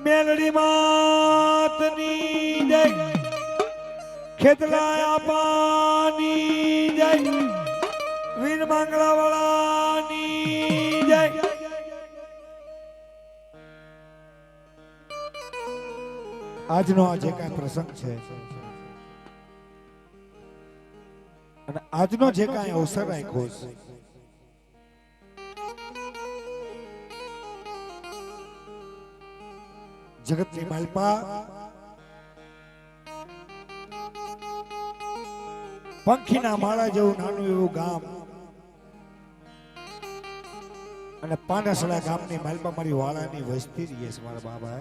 મેલડી માતની જય, ખેતલાયા પાની જય, વીર માંગલા વાળાની જય. આજનો આ જે કાંઈ પ્રસંગ છે અને આજનો જે કાંઈ અવસર રાખ્યો છે, જગતની માલપા પંખીના માળા જેવું નાનું એવું ગામ અને પાનાસડા ગામની માલપા મારી વાળાની વસ્તી રહી છે મારા બાબા.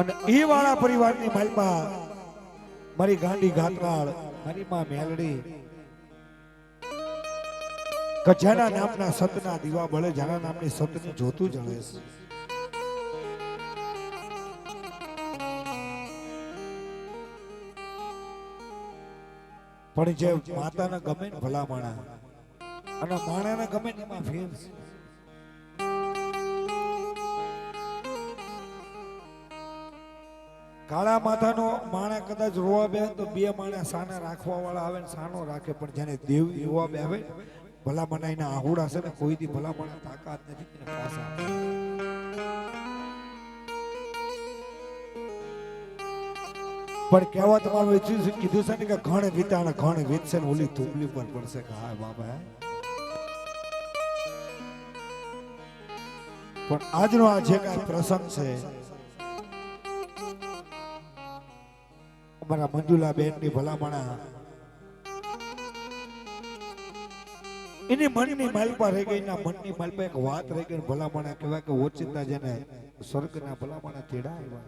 અને એ વાળા પરિવારની માલપા મારી ગાંડી ઘાતરાળ મારી માં મેલડી જેના નામના સતના દીવા બળે, જેના નામની સતની જોતું જળે છે. પણ જે માતાને ગમે ને ભલા માણા અને માણાને ગમે ને એમાં ફેર છે. કાળા માથાનો માણા કદાચ રોવા બે તો બે માણા સાના રાખવા વાળા આવે ને સાનો રાખે, પણ જેને દેવ રોવા બે આવે ભલા મના એના આહુડા છે ને કોઈ દી ભલા મના તાકાત નથી પાછા. પણ કહેવા તમારું કીધું છે ને કે ઘણ વીતાણ ઘણ વીતશે ને ઓલી તુબલી પર પડશે કે હા બાબા. પણ આજનો આ જે કાંઈ પ્રસંગ છે અમારા મંજુલા બેન ની ભલામણા એની મનની માલપા રહી ગઈ, ના મનની માલપા એક વાત રહી ગઈ. ભલામણા કહેવાય કે ઓચિંતા જેને સ્વર્ગના ભલામણા તેડા આવ્યા.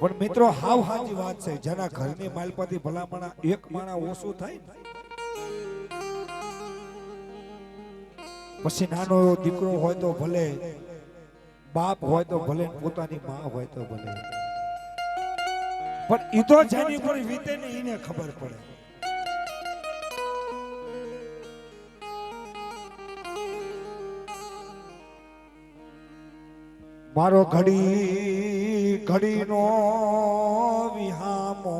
પણ મિત્રો હાવ સાચી વાત છે, જેના ઘરની માલપાથી ભલામણા એક માણા ઓછું થાય પછી નાનો એવો દીકરો હોય તો ભલે, બાપ હોય તો ભલે, પોતાની માં હોય તો ભલે, પણ ઈ તો જેની પર વીતે ને એને ખબર પડે. મારો ઘડી ઘડીનો વિહામો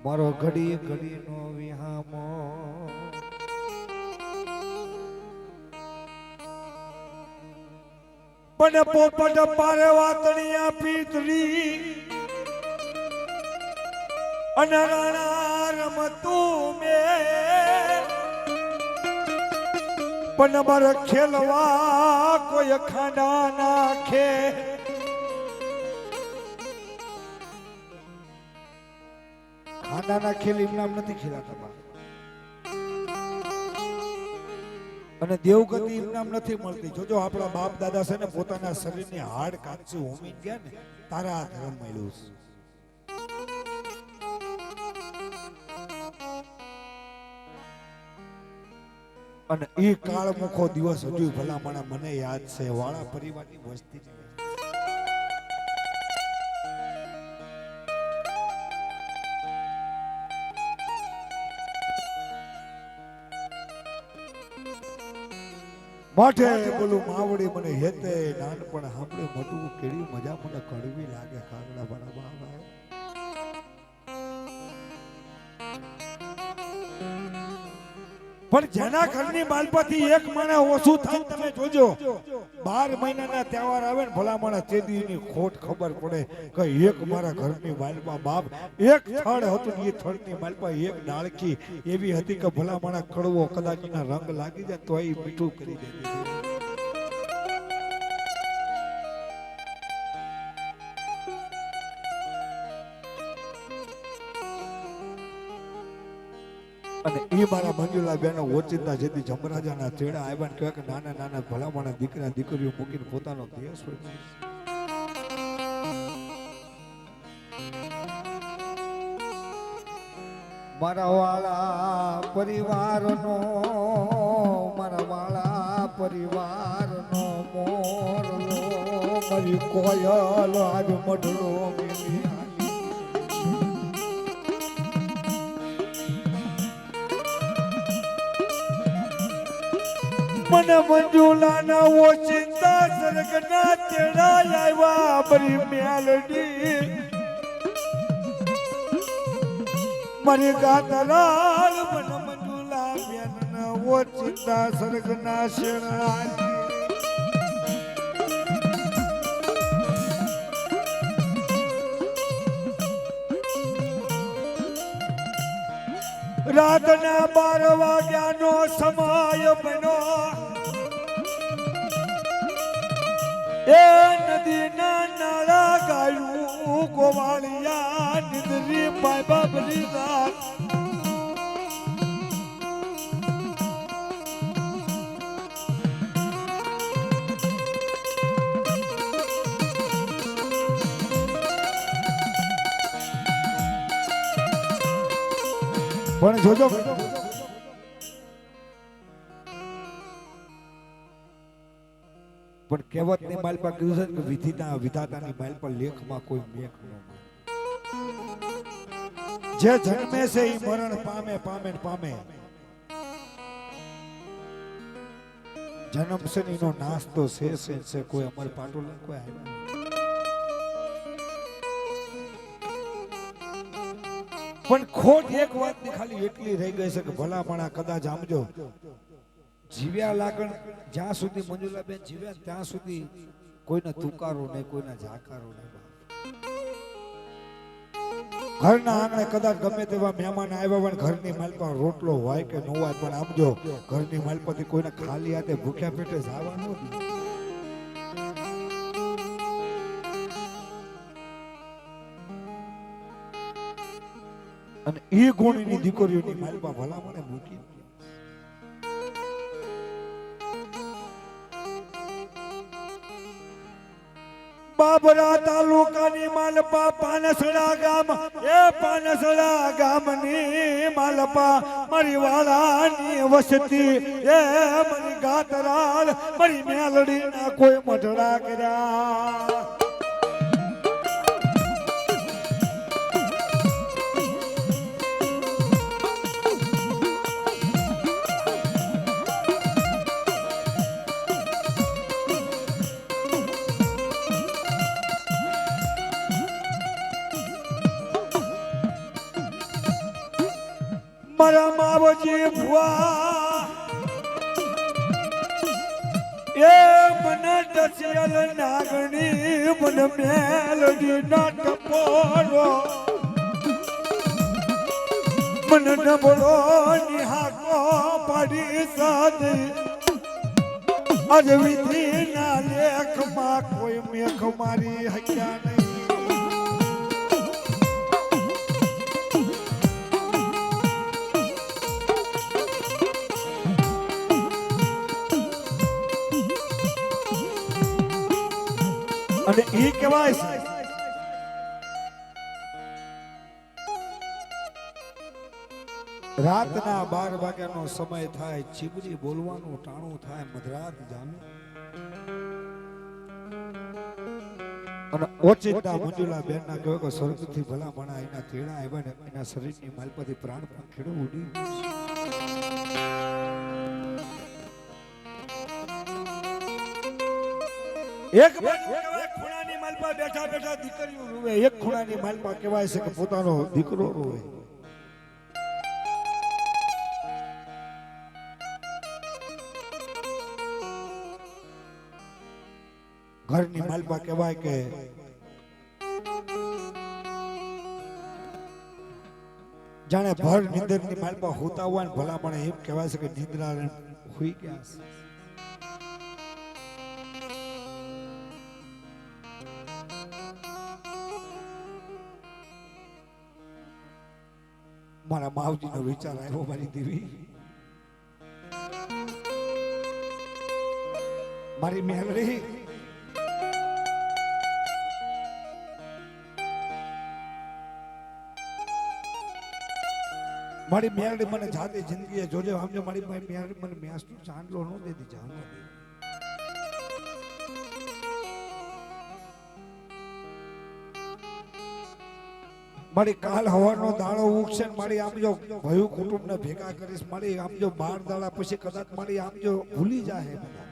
મારો ઘડી ઘડીનો વિહામો પણ પોપટ પારે વાતણિયા પીતરી અને રાણા રમતું મે પણ મારે ખેલવા કોઈ ખાંડા નાખે. ખાંડાના ખેલ એમ નામ નથી ખેલાતા અને દેવગતિ એમ નામ નથી મળતી. જોજો આપણા બાપ દાદા છે ને પોતાના શરીરની હાડ કાચી હોમી ગયા ને તારા ધર્મ મળ્યું છે. અને એ કાળ મુખો દિવસ હજુ ભલામણા મને યાદ છે. વાળા પરિવારની વસ્તી માઠે બોલું માવડી મને હેતે નાનપણ સાંભળે મોટું કેવી મજા મને કડવી લાગે કાગડા બરાબર. પણ જેના ઘરની માલપાથી એક માણા ઓછું થાય તમે જોજો 12 મહિનાના તહેવાર આવે ને ભલામણા તેદીની ખોટ ખબર પડે કે એક મારા ઘરની માલપા બાપ એક થડ હતું એ થડની માલપા એક ડાળખી એવી હતી કે ભલામણા કડવો કદાચ એના રંગ લાગી જાય તો એ મીઠું કરી દે. અને એ મારા મંજુલા બેનો ઓચિંતા જેથી જમરાજાના ચેડા આવ્યા ને કહેવાય કે નાના નાના ભલામણા દીકરા દીકરીઓ મૂકીને પોતાનો દેશ હોય. મારા વાળા પરિવારનો પરિવારનો મોરલો મારી કોયલ આજ મઢડો મેલી મને મંજુલાના ઓચિંતા સરગના તેડા આવ્યા બરી મેલડી મારી ગાતલાલ મને મંજુલા બેનના ઓચિંતા સરગના શેણા રાતના 12 વાગ્યાનો સમય બન્યો એ નદીના નાળા ગાયું ગોવાળિયા નિંદરી પાઇબા બની રાત પણ જોજો પણ કહેવત ની માલ પર કીધું છે કે વિધિના વિધાતાની માલ પર લેખમાં કોઈ મેઘ ન જે જન્મે છે એ મરણ પામે પામે પામે જન્મ છે એનો નાશ તો છે કોઈ અમર પાટોલ કોઈ આવ્યા પણ ખોટ એક વાતની ખાલી એટલી રહી ગઈ છે કે ભલામણા કદાચ આમજો જીવ્યા લાગણ જ્યાં સુધી મંજુલાબેન જીવ્યા ત્યાં સુધી કોઈને તુકારો નહીં કોઈના જાકારો નહીં ઘરના આંગણે કદાચ ગમે તેવા મહેમાન આવ્યા હોય ઘરની માલપા રોટલો હોય કે ન હોય પણ આમજો ઘરની માલપાથી કોઈને ખાલી હાથે ભૂખ્યા પેટે જવા ન દે અને એ ગુણની દીકરીઓની માલપા ભલામણે મૂકી બાબરા તાલુકાની માલપા પાનસડા ગામ એ પાનસડા ગામની માલપા મારી વાળાની વસતી એ મારી ગાતરાળ મારી મેલડીના કોઈ મઢડા કર્યા મારા માવજી ભુવા એ મને દસિયલ નાગણી મને મેલડી ના ટપોરો મને નબળો નિહાકો પાડી સાદી આજ વિધિ ના લેખમાં કોઈ મેઘ મારી હક્યા નહીં અને એ કહેવાય છે રાતના 12 વાગ્યાનો સમય થાય ચીબરી બોલવાનું ટાણું થાય મધરાત જામે અને ઓચિંતા મંજુલા બેન ના કહેવાય કે સ્વર્ગથી ભલા મણા એના તેડા આવ્યા ને એના શરીરની માલપતિ પ્રાણ પણ ખેડો ઉડી એક ખૂણાની માલપા બેઠા બેઠા દીકરીઓ રોવે એક ખૂણાની માલપા કહેવાય છે કે પોતાનો દીકરો રોવે ઘરની માલપા કહેવાય કે જાણે ભર નિંદરની માલપા હોતા હોય ને ભલા પણ એમ કહેવાય છે કે નિંદ્રા હોઈ ગયા છે મારા માવજીનો વિચાર આવ્યો મારી દેવી મારી મેલડી મારી મેરડી મને જાતે જિંદગીએ જોજે સમજો મારી મેરડી મને મેસનું ચાંદલો ન દેતી જાવ મારી કાલ હવાનો દાડો ઉગશે મારી આમ જો ભયું કુટુંબ ને ભેગા કરીશ મારી આમ જો 12 દાડા પછી કદાચ મારી આમ જો ભૂલી જાહે બધા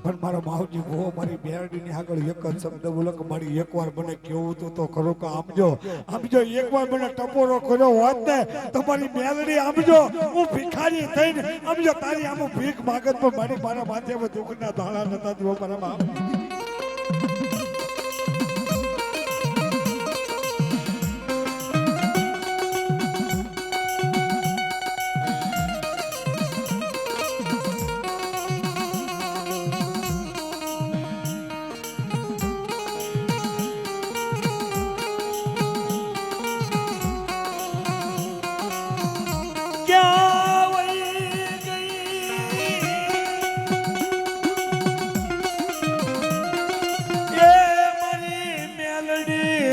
પણ મારો માવજી ભો મારી બેરડી ની આગળ એક જ શબ્દ બોલો કે મારી એકવાર મને કેવું તો ખરો કે આમ જો એકવાર મને ટપોરો કર્યો હોત ને તમારી બેરડી આમ જો હું ભિખારી થઈને આમ જો તારી આમ ભીખ માગત પણ મારી મારા માથે દુઃખના દાણા નતા જો મારા બાપ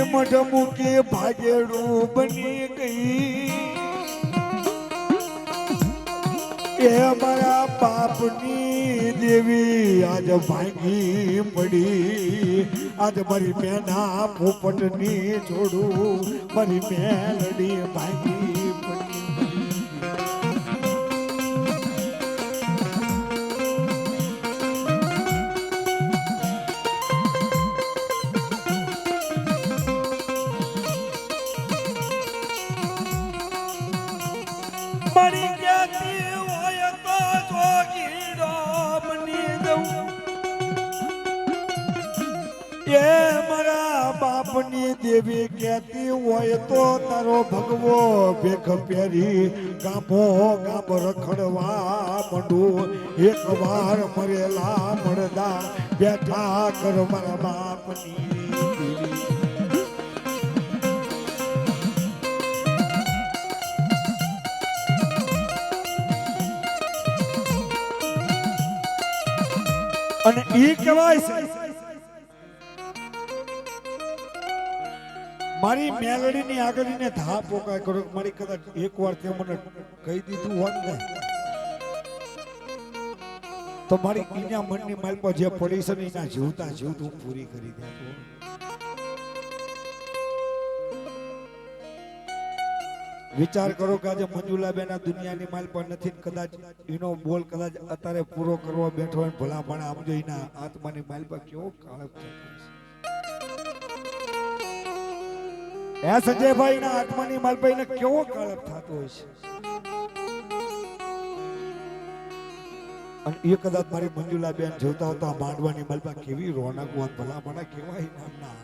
મઢમુકે ભાગેડું બની ગઈ એ મારા બાપની દેવી આજ ભાંગી પડી આજ મારી મેના પોપટની જોડું મારી મેલડી ભાંગી પડી બાપની દેવી કહેતી હોય તો તારો ભગવો ભેખ પહેરી ગામો ગામ રખડવા મંડું એક વાર મરેલા મળદા બેઠા કર મારા બાપની દેવી અને ઈ કહેવાય છે મારી મેલડીની આગળને ધા પોકાય કરો મારી કદાચ એકવાર તે મને કહી દીધું હોત ને તો મારી ઈના મનની માલ પર જે પડી છે ને એના જીવતા જીવત હું પૂરી કરી દે વિચાર કરો કે આજે મંજુલાબેન આ દુનિયાની માલ પર નથી કદાચ એનો બોલ કદાચ અત્યારે પૂરો કરવા બેઠો હોય ભલા પણ આમ જો એના આત્માની માલ પર કેવો કાળક છે એ સંજયભાઈ ના આત્માની માલભાઈ ને કેવો કાળપ થતો હોય છે અને એ કદાચ મારી મંજુલાબેન જોતા હતા માંડવાની માલપા કેવી રોનક હોત ભલા મને કેવા નામના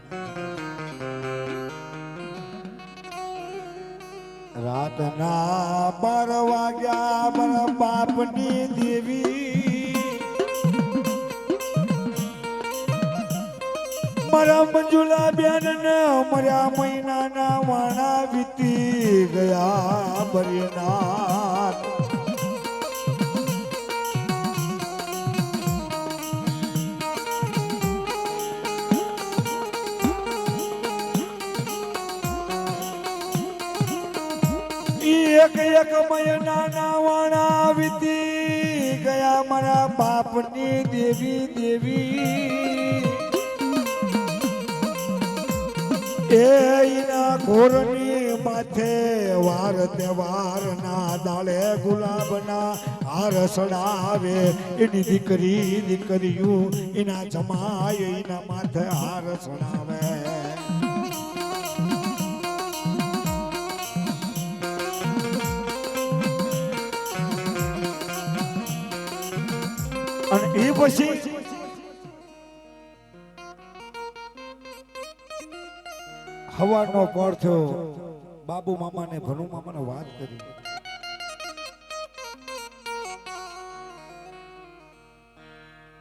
રાતના 12 વાગ્યા મારા બાપની દેવી મારા મંજુલાબેન ને મર્યા મહિનાના વાણા વીતી ગયા બરિયાનાથ એક એક મહિનાના વાણા વીતી ગયા મારા બાપની દેવી દેવી એના ઘોરની માથે વાર તહેવાર ના દાળે ગુલાબના હાર સડાવે એની દીકરીયું એના જમાય એના માથે હાર સડાવે અને એ પછી હવાનો પર થયો બાબુ મામા ને ભનુ મામા ને વાત કરી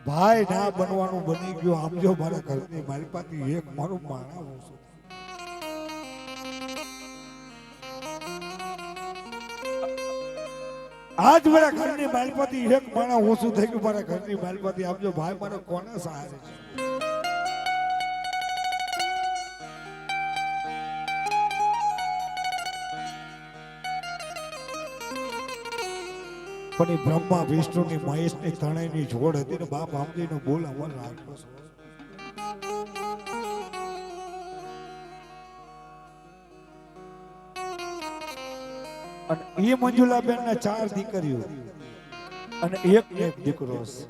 ભાઈ ના બનવાનું બની ગયો આમ જો મારા ઘરની મારી પાસે એક મારું માણા ઓછું આજ મારા ઘરની માલપતિ એક માણા ઓછું થઈ ગયું મારા ઘરની માલપતિ આપજો ભાઈ મારો કોને સહારે છે પણ એ બ્રહ્મા વિષ્ણુની મહેશની ત્રણેયની જોડ હતી ને બાપ આમજીનો બોલ અમર રાખ્યો છે. અને એ મંજુલાબેન ના 4 દીકરીઓ અને એક દીકરો છે.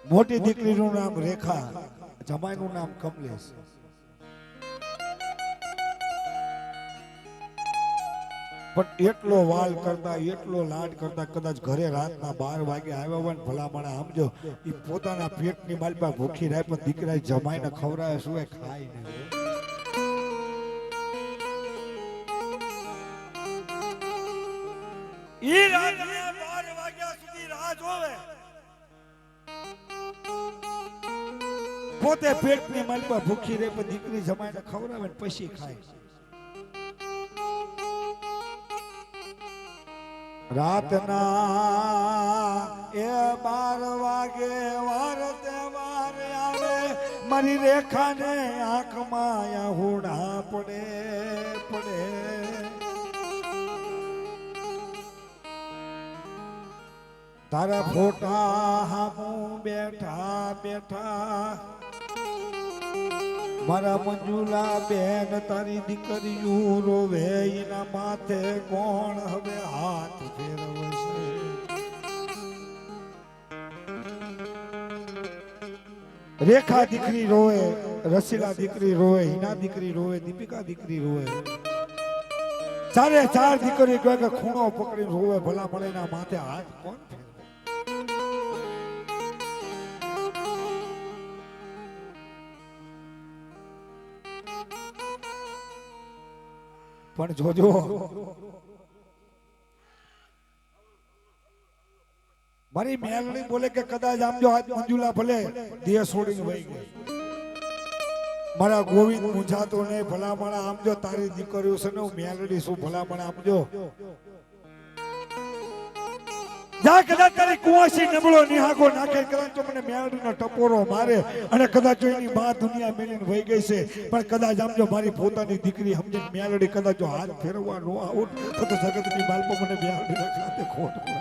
મોટી દીકરીનું નામ રેખા, જમાઈનું નામ કમલેશ. પણ એટલો વાલ કરતા, એટલો લાડ કરતા, કદાચ ઘરે રાતના 12 વાગે આવ્યા હોય ને ભલામણા સમજો એ પોતાના પેટની માલપા ભૂખી રહે પણ દીકરા જમાઈને ખવડાવે શું ખાય નહીં. ઈ રાતના 12 વાગ્યા સુધી રાહ જોવે, પોતે પેટની માલપા ભૂખી રહે પણ દીકરી જમાઈને ખવડાવે ને પછી ખાય. રાતના 12 વાગે વાર તહેવાર આવે, મારી રેખાને આંખમાં આહુડા પડે. તારા ફોટા હામું બેઠા મારા મંજુલા બેન તારી દીકરીઓ રોવે, એના માથે કોણ હવે હાથ ફેરવશે. રેખા દીકરી રોવે, રસીલા દીકરી રોવે, હિના દીકરી રોવે, દીપિકા દીકરી રોવે. 4 દીકરી કહે કે ખૂણો પકડી રોવે, ભલા મળે એના માથે હાથ કોણ ફેરવે. પણ જોજો મારી મેલડી બોલે કે કદાચ આમ જો આજ મંજુલા ભલે દેહ છોડીને વહી ગઈ, મારા ગોવિંદ મૂંઝાતો નહીં, ભલામણા આમ જો તારી દીકરીઓ છે ને હું મેલડી શું, ભલામણા આમ જો જા કદાચ તારી કુવાસી નબળો નિહાકો નાખે, કદાચ તો મને મેલડીનો ટપોરો મારે અને કદાચ એની માં દુનિયા મેલીને વહી ગઈ છે, પણ કદાચ આમ જો મારી પોતાની દીકરી સમજીને મેલડી કદાચ જો હાથ ફેરવા નો આવું તો જગતની બાળકો મને મેલડી ખાતે ખોટ પડે.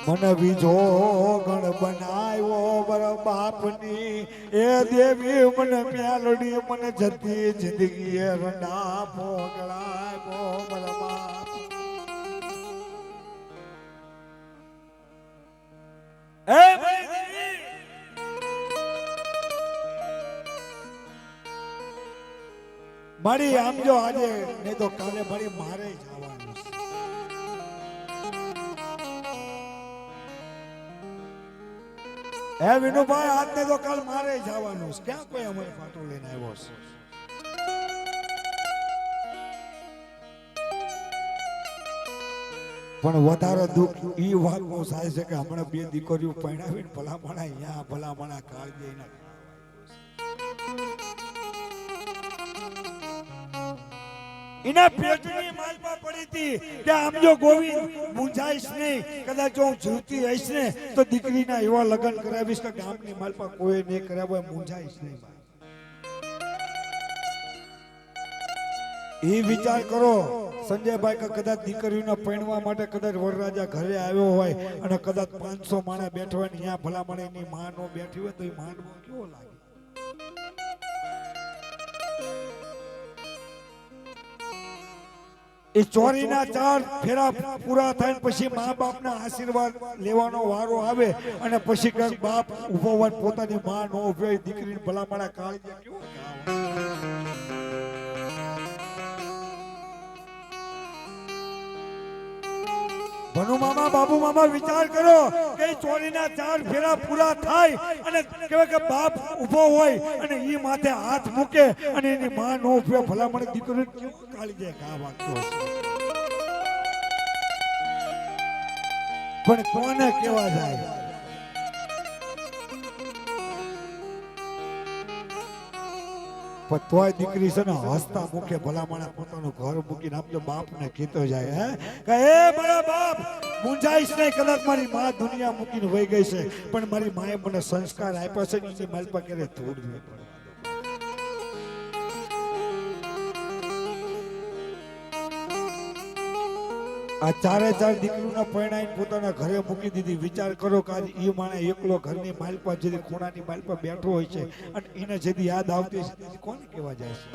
મને બીજો ગણ બનાવ્યો બર બાપની એ દેવી, મને મેલડી મને જતી જિંદગી રંડા પોગળાયો બર બાપ. એ મારી આમ જો આજે નહીં તો કાલે મારી મારે જવાનું છે. હે વિનુભાઈ, આજને તો કાલ મારે જવાનું છે, ક્યાં કોઈ અમારે ફાટો લઈને આવ્યો છે. પણ વધારે દુઃખ ઈ વાતનું થાય છે કે હમણાં 2 દીકરીઓ પરણાવીને ભલામણા અહીંયા ભલામણા કાળજી ના એના પેટની માલપા પડી હતી કે આમ જો ગોવિંદ મૂંઝાઈશ નહીં, કદાચ હું જીવતી હઈશ ને તો દીકરીના એવા લગ્ન કરાવીશ કે ગામની માલપા કોઈ નહીં કરાવે, મૂંઝાઈશ નહીં. એ વિચાર કરો સંજયભાઈ કે કદાચ દીકરીઓને પરણવા માટે કદાચ વરરાજા ઘરે આવ્યો હોય અને કદાચ 500 માણસ બેઠો હોય ને અહીંયા ભલામણ એની માં નો બેઠી હોય તો એ માંડવો કેવો લાગે. એ ચોરીના 4 ફેરા પૂરા થાય પછી મા બાપના આશીર્વાદ લેવાનો વારો આવે અને પછી કઈક બાપ ઉભો હોય પોતાની માં નો ઉભો દીકરીને ભલામણા કાળજી કેવો. ભનુ મામા બાબુ મામા વિચાર કરો કે ચોરીના 4 ફેરા પૂરા થાય અને કહેવાય કે બાપ ઉભો હોય અને ઈ માથે હાથ મૂકે અને એની માં નો ઉભો ભલામણ દીકરી કેવો કાળી જાય ઘા વાગતો હશે. પણ કોને કેવા જાય. પણ તોય દીકરી છે ને હસતા મુખે ભલામણા પોતાનું ઘર મૂકીને આપજો બાપને કીધો જાય હે કે એ મારા બાપ મુંજાઈશ નહીં, કદાચ મારી માં દુનિયા મૂકીને વહી ગઈ છે પણ મારી માએ મને સંસ્કાર આપ્યા છે એની માલપા કરે ધૂળ નહીં પડે. આ ચારે ચાર દીકરીઓના પરણાઈને પોતાના ઘરે મૂકી દીધી. વિચાર કરો કે આજે ઈ માણે એકલો ઘરની માલપા જેથી ખૂણાની માલપા બેઠો હોય છે અને એને જેથી યાદ આવતી છે કોને કહેવા જાય છે.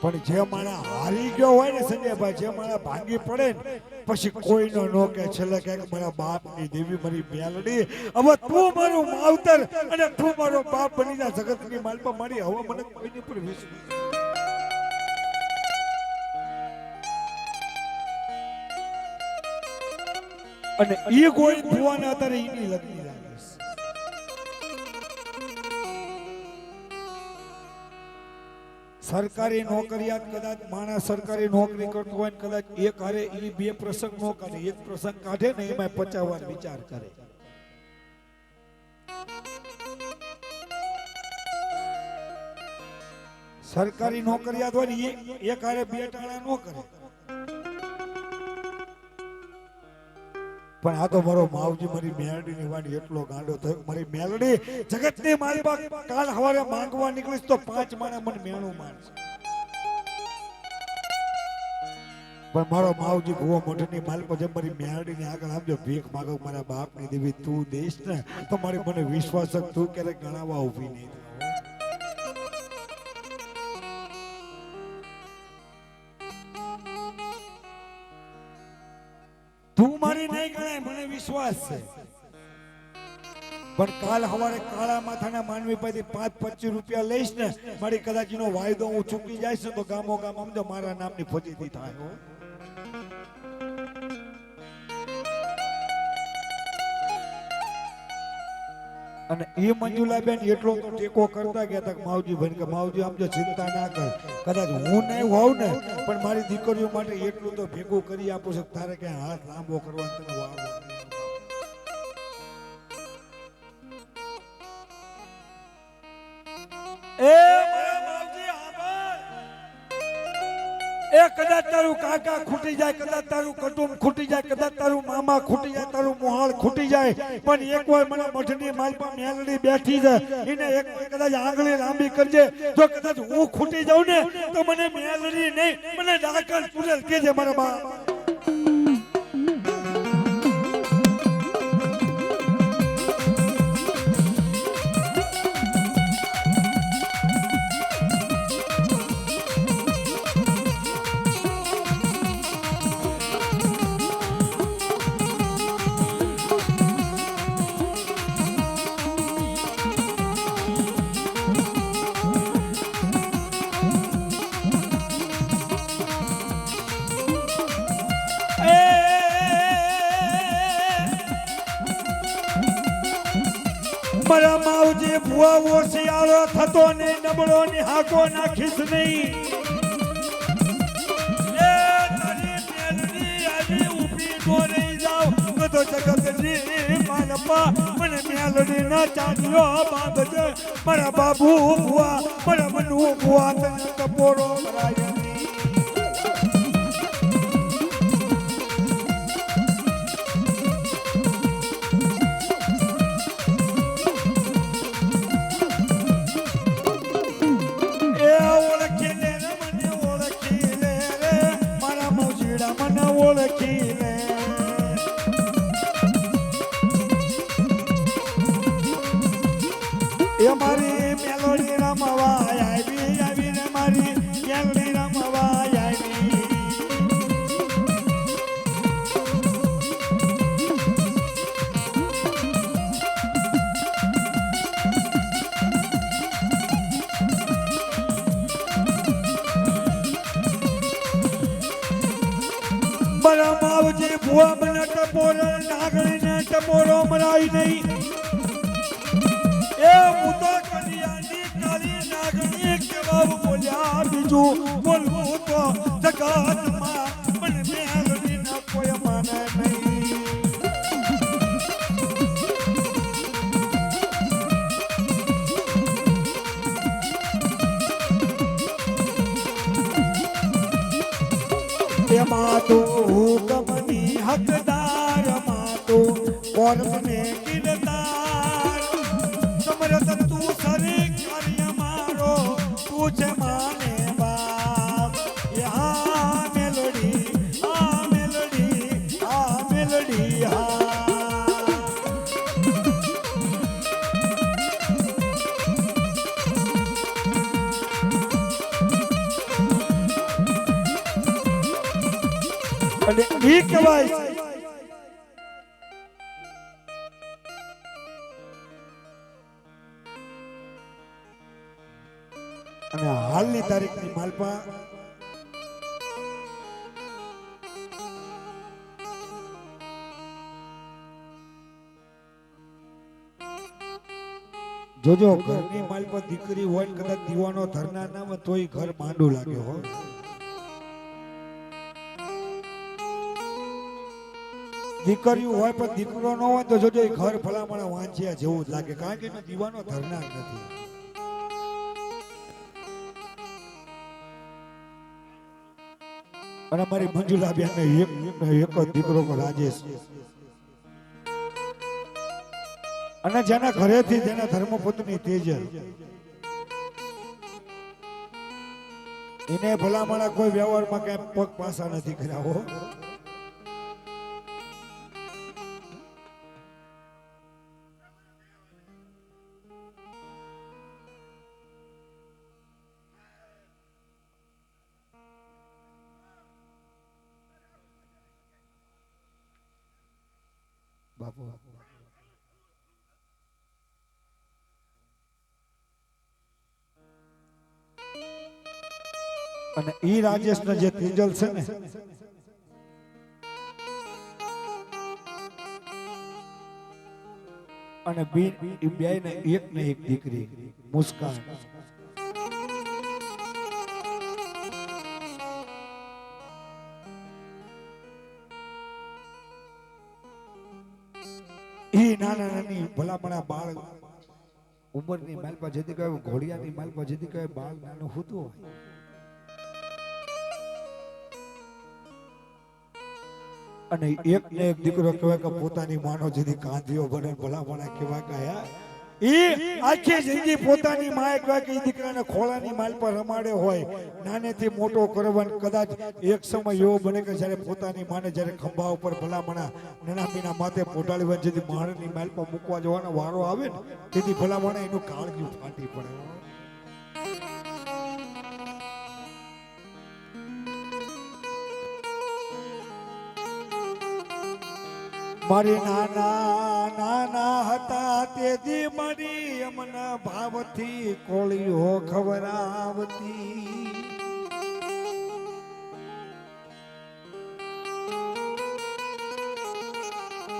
પણ જે માણા હારી ગયો હોય ને સંજયભાઈ, જે માણા ભાંગી પડે ને પછી કોઈનો નો કે છેલ્લે કે મારા બાપની દેવી મારી મેલડી, હવે તું મારું માવતર અને તું મારો બાપ બની જા જગતની માલપા મારી. હવે મને કોઈની પર વિશ્વાસ અને ઈ કોઈ ભુવાને અત્યારે ઈની લગની લાગે છે. સરકારી નોકરિયાત કદાચ માણસ સરકારી નોકરી કરતો હોય ને કદાચ એક હારે ઈ બે પ્રસંગ નો કાઢે, એક પ્રસંગ કાઢે ને એમાં 50 વાર વિચાર કરે. સરકારી નોકરિયાત હોય ને એક હારે બે ટાણા નો કરે. પણ આ તો મારો માવજી મારી મેલડીની વાડી એટલો ગાંડો થયો. મારી મેલડી જગતની માલપા કાલ સવારે માંગવા નીકળીશ તો 5 માણા મને મેણું મારશે. પણ મારો માવજી ભુવો મોઢની માલપા જેમ મારી મેલડીની આગળ સમજો ભીખ માગો મારા બાપની દેવી તું દેશ ને તો મારી મને વિશ્વાસ તું ક્યારેક ગણાવવા ઊભી નહીં. તું મારી નહીં ગણાય મને વિશ્વાસ છે. પણ કાલ સવારે કાળા માથાના માનવી પાસેથી 5-25 રૂપિયા લઈશ ને મારી કદાચ એનો વાયદો હું ચૂકી જઈશ ને તો ગામો ગામ સમજો મારા નામની ફજીતી થાય. અને એ મંજુલાબેન એટલો તો ટેકો કરતા ગયા હતા માવજી ભાઈ કે માવજી આમ જો ચિંતા ના કર, કદાચ હું નહીં હોઉં ને પણ મારી દીકરીઓ માટે એટલું તો ભેગું કરી આપું છું તારે ક્યાં હાથ લાંબો કરવાનો તને વારો. એ કદાચ તારું કાકા ખૂટી જાય, કદાચ તારું કુટુંબ ખૂટી જાય, કદાચ તારું મામા ખૂટી જાય, તારું મોહાળ ખૂટી જાય, પણ એક વાર મને મઠની માલપા મેલડી બેઠી છે એને એક કદાચ આંગળી લાંબી કરજે. જો કદાચ હું ખૂટી જાઉં ને તો મને મેલડી નહીં મને ડાકણ પુરેલ કેજે મારા બાપ. મારા માવજી ભુવા ઓશિયાળો થતો ને નબળો ની હાકો નાખીશ નહીં. એ તારી મેલડી આવી ઊભી નો રહી જાવ તો જગતની માલપા મને મેલડી ના ચાલ્યો બાબજે મારા બાબુ ભુવા મારા મનુ ભુવા તને ટપોરો કરાય. એ મારી મેલોડી રમવા આવી આવી ને મારી મેલોડી રમવા આવી. મારા માવજી ભુવા મને ટપોરો નાગણી ને ટપોરો મરાય નહીં. એ મુતો કરિયાની કાલી નાગણી કેવા બોલ્યા બીજું બોલવું તો જગતમાં મને મેલડી ના કોઈ માને નહીં. એમાં તું હુકમની હકદાર માં તું કર્મને કિરદાર સમરત તું સરી કાર્ય મારો તું છે માને બાપ આ મેલડી હા અને ઈ કહેવાય છે અને હાલની તારીખની માલપા જોજો ઘરની માલપા દીકરી હોય કદાચ દીવાનો ધરના ના હોય તોય ઘર માંડું લાગે હો દીકરીઓ હોય પણ દીકરો ન હોય તો જોજો એ ઘર ભલામણ વાંચ્યા જેવું જ લાગે કારણ કે એનો દીવાનો ધરનાર નથી અને મારી મંજુલા બેન ને એક જ દીકરો રાજેશ અને જેના ઘરેથી જેના ધર્મપત્ની તેજલ એને ભલામણ કોઈ વ્યવહારમાં કઈ પગ પાસા નથી કર્યા હો બાપુ અને ઈ રાજેશ નો જે તેજલ છે ને અને બે ને એક દીકરી મુસ્કાન ઈ નાની ભલામણા બાળ ઉંમરની માલપા જેથી કહે ઘોડિયાની માલપા જેથી કહે બાળ નાનું હોતું હોય અને એક ને એક દીકરો કહેવાય કે પોતાની માનો જેથી કાંધીઓ બને ભલામણા કેવા ગયા ઈ આખી જિંદગી પોતાની માએ કહેવાય કે ઈ દીકરાને ખોળાની માલ પર રમાડે હોય નાનેથી મોટો કરવાનો કદાચ એક સમય એવો બને કે જ્યારે પોતાની માને જ્યારે ખંભા ઉપર ભલામણા નનામીના માથે પોટાળી હોય જેથી માણની માલ પર મૂકવા જવાનો વારો આવે ને તેથી ભલામણા એનું કાળજી ફાટી પડે મારી નાના હતા તેથી મારી અમના ભાવથી કોળીઓ ખવરાવતી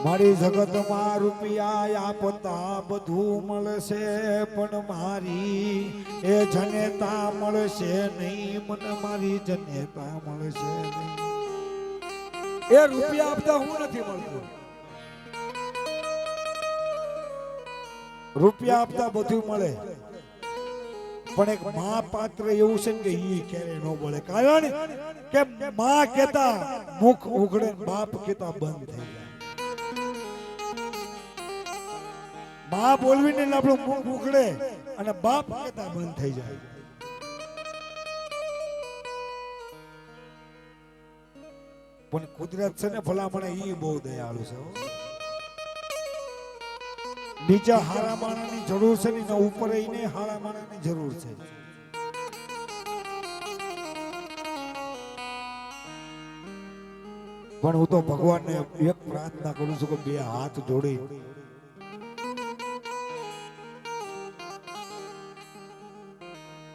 મારી જગતમાં રૂપિયા આપતા બધું મળશે પણ મારી એ જનેતા મળશે નહીં મને મારી જનેતા મળશે નહીં એ રૂપિયા આપતા હું નથી મળતું રૂપિયા આપતા બધું મળે પણ એક માં પાત્ર એવું છે કે ઈ ક્યારે ન બોલે કારણ કે માં કેતા મુખ ઉઘડે બાપ કેતા બંધ થઈ જાય માં બોલવીને આપણું મુખ ઉઘડે અને બાપ કેતા બંધ થઈ જાય પણ કુદરત છે ને ભલામણે ઈ બહુ દયાળુ છે નીચે હારા માણાની જરૂર છે ને ઉપર એને હારા માણાની જરૂર છે પણ હું તો ભગવાનને એક પ્રાર્થના કરું છું કે બે હાથ જોડી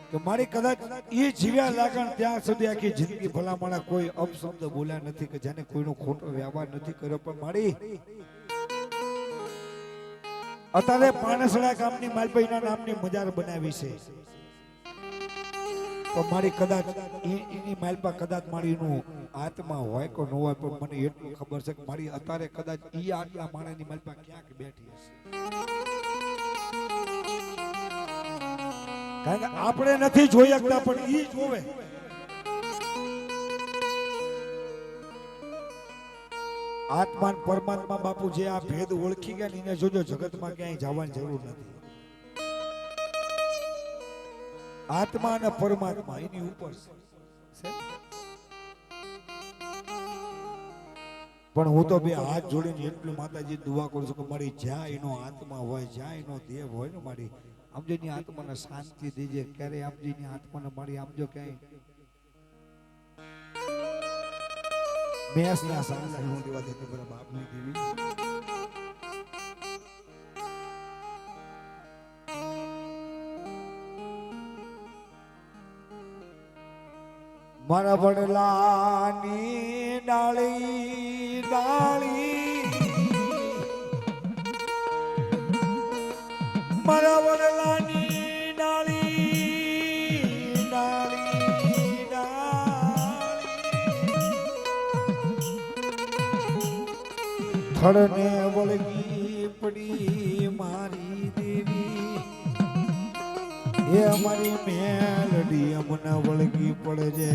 કે મારી કદાચ એ જીવ્યા લાગણ ત્યાં સુધી આખી જિંદગી ભલામણા કોઈ અપશબ્દ બોલ્યા નથી કે જેને કોઈનો ખોટો વ્યવહાર નથી કર્યો પણ મારી અત્યારે પાણસડા ગામની માલભાઈના નામની મજાર બનાવી છે પણ મારી કદાચ એની માલપા કદાચ મારીનું આત્મા હોય કે ન હોય પણ મને એટલું ખબર છે કે મારી અત્યારે કદાચ ઈ આટલા માણસની માલપા ક્યાંક બેઠી હશે કારણ કે આપણે નથી જોઈ શકતા પણ ઈ જોવે આત્મા અને પરમાત્મા બાપુ જે આ ભેદ ઓળખી ગયા ને એને જોજો જગતમાં ક્યાંય જવાની જરૂર નથી. આત્મા અને પરમાત્મા એની ઉપર છે. પણ હું તો બે હાથ જોડીને એટલું માતાજી દુઆ કરું છું કે મારી જ્યાં એનો આત્મા હોય, જ્યાં એનો દેહ હોય ને, મારી આમજો ની આત્માને શાંતિ દેજે. ક્યારે આમજી ની આત્માને મારી આમજો ક્યાંય મેસ ના સાંસા હું દેવા દેતી બરા બાપની દેવી. મારા વડલાની ડાળી ડાળી, મારા વડલાની ડાળી ડાળી ડાળી, થડને વળગી પડી મારી દેવી. એ અમારી મેલડી અમને વળગી પડજે.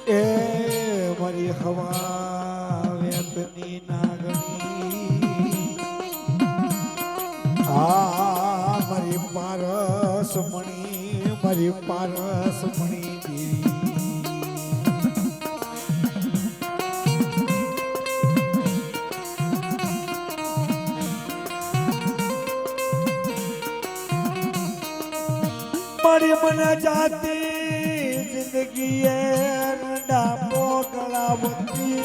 એ મારી હવા વેતની નાગણી, આ મારી પારસમણી, મારી પારસમણી દેવી. મારી મને જાતી જિંદગી ડાબો ગળાવતી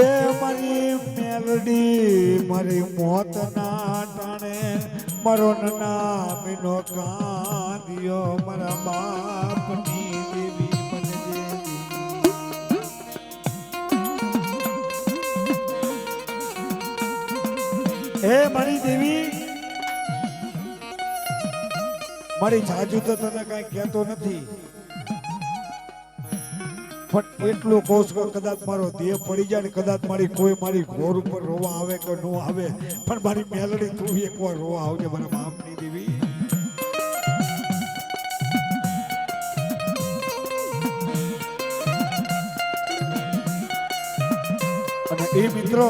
એ મારી મેલડી, મારી મોત ના ટાણે મારો નામીનો કાંદિયો મારા બાપની દેવી બનજે. હે મારી દેવી, મારી જાજુ તો તને કઈ કહેતો નથી, પણ એટલું કહું છું કે કદાચ મારો દેહ પડી જાય ને કદાચ કોઈ મારી ઘોર ઉપર રોવા આવે કે ન આવે, પણ મારી મેલડી તું એકવાર રોવા આવજે મારા બાપની દેવી. અને એ મિત્રો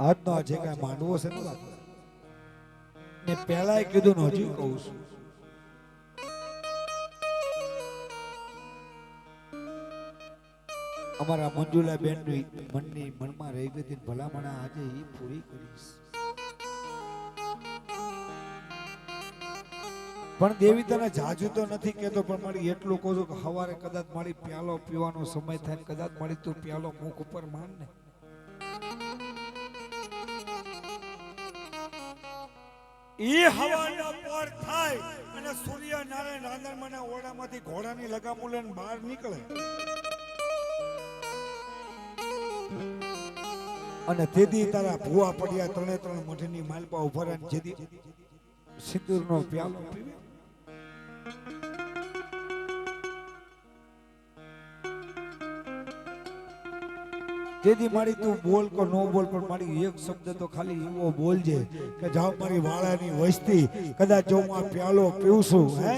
આજનો આ જે કાંઈ માંડવો છે ને પહેલા કીધું ને હજી કહું છું, અમારા મંજુલા બેન મનની મનમાં રહી ગઈ હતી ભલામણ આજે એ પૂરી કરીશ. પણ દેવી તને જાજુ તો નથી કેતો, પણ મારી એટલું કહું છું કે સવારે કદાચ મારી પ્યાલો પીવાનો સમય થાય, કદાચ મારી તું પ્યાલો મુખ ઉપર માન ને, ઈ હવાનો પર થાય અને સૂર્ય નારાયણ રાંદરમાના ઓરડામાંથી ઘોડાની લગામું લઈને બહાર નીકળે અને તેદી તારા ભુવા પડ્યા ત્રણે ત્રણ મઠની માલપા ઉભા રહે, જેદી સિંદૂરનો પ્યાલો પીવે તેથી મારી તું બોલ કે નો બોલ, પણ મારી એક શબ્દ તો ખાલી એવો બોલજે કે જાઓ મારી વાળાની વસ્તી, કદાચ જો હું આ પ્યાલો પીવું છું, હે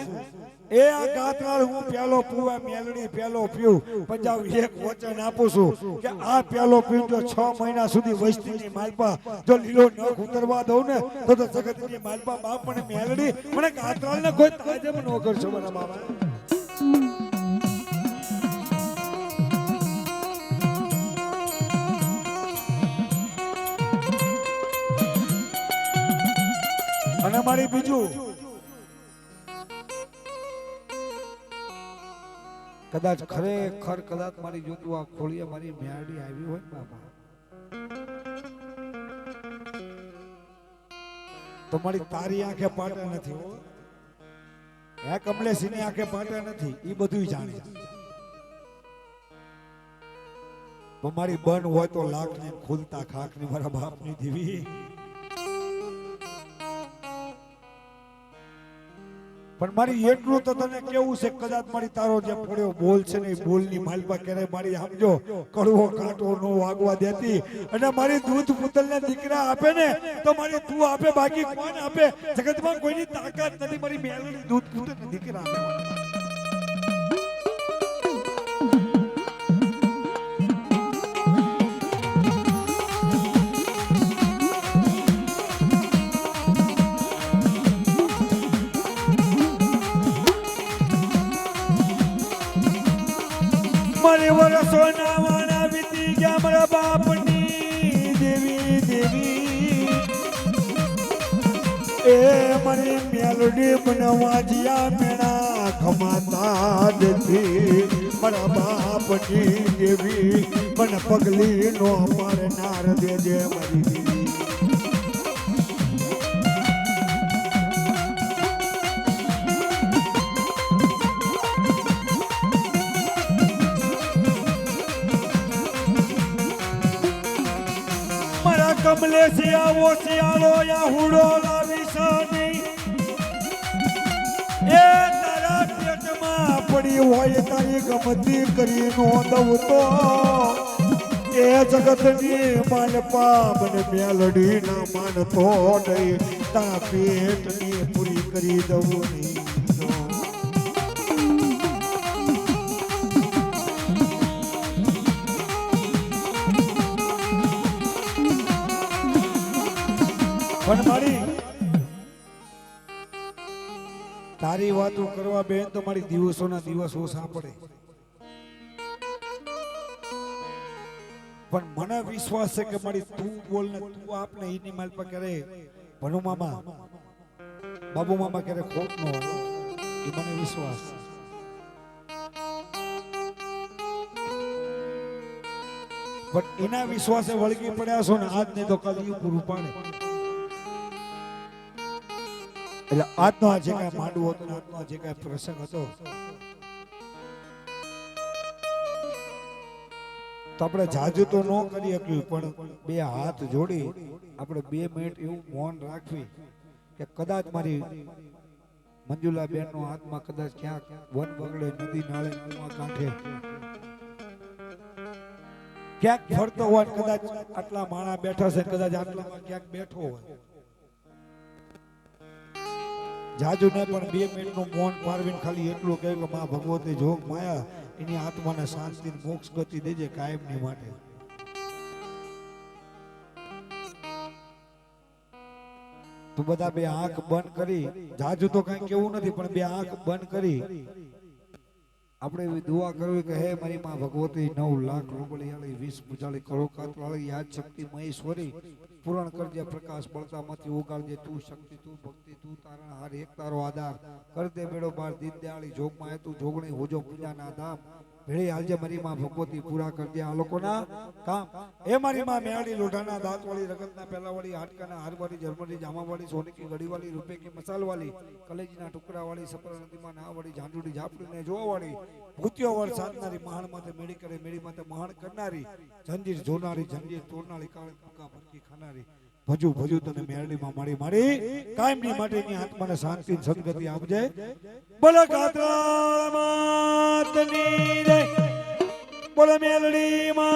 એ આ ગાતરાળ હું પ્યાલો પીવા મેલડી પ્યાલો પીવું, પણ જાવ એક વચન આપું છું કે આ પ્યાલો પીવું તો 6 મહિના સુધી વસ્તીની માલપા જો લીલો નખ ઉતરવા દઉં ને તો જગતની માલપા બાપ મને મેલડી મને ગાતરાળને કોઈ તાજબ ન કરશો મારા બાબા. અને મારી બીજું કદાચ ખરેખર કદાચ મારી જોતું આ ખોળીએ મારી મેરડી આવી હોય બાબા, તમારી તારી આંખે પાટા નથી હો. હે કમલેશની આંખે પાટા નથી, એ બધું જાણે. મારી બન હોય તો લાખ ને ખુલતા ખાક ની મારા બાપ ની દીવી. પણ મારી એટલું તો તને કેવું છે, કદાચ મારી તારો જે પડ્યો બોલ છે ને એ બોલ ની માલપા ક્યારે મારી સમજો કડવો કાંટો નો વાગવા દેતી. અને મારી દૂધ પુતલ ને દીકરા આપે ને તો મારી તું આપે, બાકી કોણ આપે? જગતમાં કોઈની તાકાત નથી મારી મેલડી દૂધ પુતલ ને દીકરા આપે. મારી વરસો ના વાણા વીતી ગયા મારા બાપની દેવી દેવી. એ મારી મેલડી બનવા જ્યાં મેળા ખમાતા નથી. મારા બાપની દેવી મને પગલી નો મારનાર દેજે મારી દેવી. કમલેશી આવો શિયાળો યા હુડો લાવી સાની. એ તારા પેટમાં પડી હોય તારી ગમતી કરી નો દઉં તો એ જગતની માલપા મને મેલડી ના માનતો નહીં. તારા પેટની પૂરી કરી દઉં નહીં. પણ મારી તારી વાતો કરવા બેન તો મારી દિવસોના દિવસો સાંભળે. પણ મને વિશ્વાસ છે કે મારી તું બોલ ને તું આપને એની માલ પર કરે ભનુ મામા બાબુ મામા કરે ખોટ નો હોય એ મને વિશ્વાસ. પણ એના વિશ્વાસે વળગી પડ્યા છો ને આજ ને તો કાલ પૂરું પાડે. એટલે આજનો આ જે કાંઈ માંડવો હતો, આજનો જે કાંઈ પ્રસંગ હતો, તો આપણે જાજુ તો ન કરી શક્યું, પણ બે હાથ જોડી આપણે 2 મિનિટ એવું મૌન રાખવી કે કદાચ મારી મંજુલા બેન નો હાથમાં કદાચ ક્યાંક વન બગડે, નદી નાળે કાંઠે ક્યાંક ફરતો હોય, કદાચ આટલા માણા બેઠા છે, કદાચ આટલામાં ક્યાંક બેઠો હોય. જાજુ ને પણ 2 મિનિટનું મૌન પારવીને ખાલી એટલું કહ્યું કે માં ભગવતી જોગ માયા એની આત્માને શાંતિ મોક્ષ ગતિ દેજે કાયમની માટે. તો બધા 2 આંખ બંધ કરી, જાજુ તો કઈ કેવું નથી, પણ 2 આંખ બંધ કરી આપણે એવી દુઆ કરવી કે હે મારી માં ભગવતી 9 લાખ રૂપડિયાળી 20 પૂજાળી કરોડ કાતવાળી યાદ શક્તિ મહેશ્વરી પૂરણ કરજે, પ્રકાશ બળતામાંથી ઉગાડજે. તું શક્તિ, તું ભક્તિ, તું તારણ હાર, એક તારો આધાર કર દે બેડો બાર દીન દયાળી જોગમાં તું જોગણી હોજો પૂજાના ધામ ભેળી હાલજે મારી માં ભગવતી પૂરા કરજે આ લોકોના કામ. એ મારી માં મેળી લોઢાના દાંતવાળી, રગતના પેલાવાળી, હાડકાના હારવાળી, જર્મની જામાવાળી, સોનકી ગળીવાળી, રૂપે કી મસાલવાળી, કલેજીના ટુકડાવાળી, સપરા નદીમાં નાવાળી, ઝાંડુડી ઝાપડીને જોવાવાળી, ભૂતિયો વર સાધનારી, મહાણ માથે મેળી કરે, મેળી માથે મહાણ કરનારી, જંજીર જોનારી, જંજીર તોડનારી, કાળે ભૂકા ભરકી ખાનારી, ભજુ ભજુ તને મેરડીમાં મારી મારી કાયમની માટેની આત્માને શાંતિ સદગતિ આપજે. બોલો કાતરાળ માતની રે, બોલો મેલડી માં.